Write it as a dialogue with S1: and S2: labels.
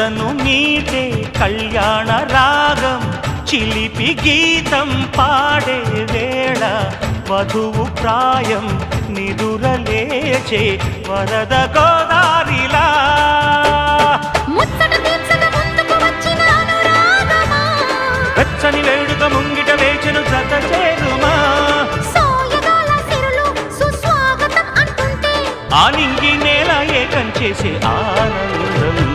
S1: మనసను మీటే కళ్యాణ రాగం చిలిపి గీతం పాడే వేళ వధువు ప్రాయం నిదురలేచే వరద గోదారిలా వెచ్చని వేడుక ముంగిట వేచెను జత చేరుమా ఆనింగి నేల ఏకం చేసే ఆనందం